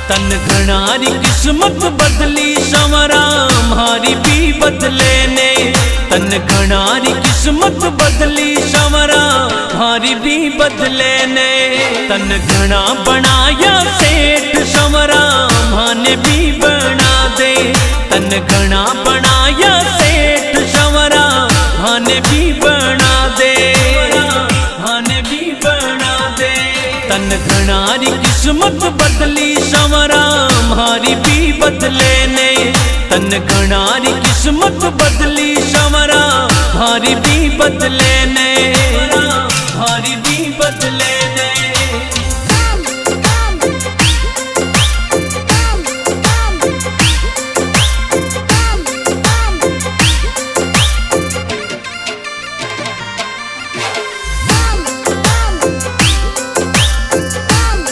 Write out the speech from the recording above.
तन घनारी किस्मत बदली संवरा हमारी भी बदले ने। तन घनारी किस्मत बदली संवरा हमारी भी बदले ने। तन घना बनाया सेठ संवरा माने भी बना दे। तन घना बनाया सेठ संवरा माने भी बना दे, माने भी बना दे। तन घनारी किस्मत बदली संवरा हमारी भी बदले ने। तन घनारी किस्मत बदली संवरा हमारी भी बदले ने।